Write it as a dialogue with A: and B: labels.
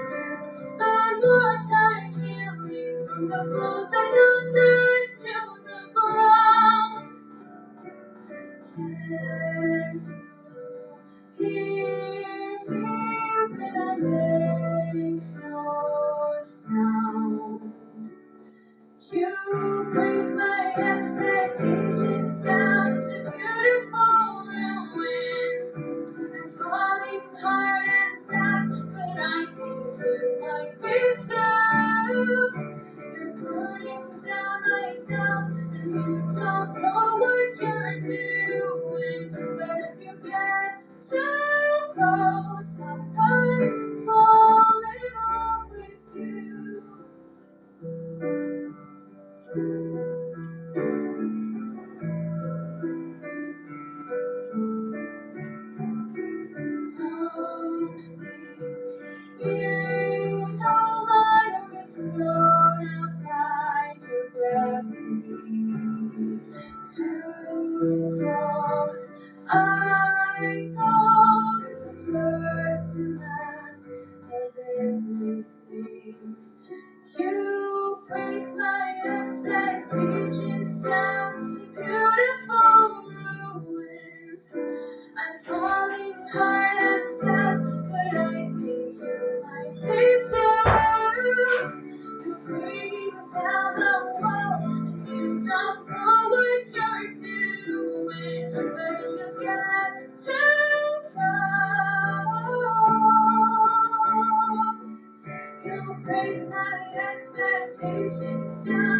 A: to spend more time healing from the blows that knocked us to the ground. Can you hear me when I make no sound? You bring my expectations down to beautiful ruins. I'm falling hard and fast, but I think you might be too. You're burning down my doubts, and you don't know what you're doing. But if you get too close, I might fall in love with you. Don't think you know my arm is thrown out by your gravity. Too close, I know it's the first and last of everything. You break my expectations down to beautiful ruins. I'm falling hard and fast, but I think you might be too. You're breaking down the walls, and you don't know what you're doing. But if you get too close, you break my expectations down.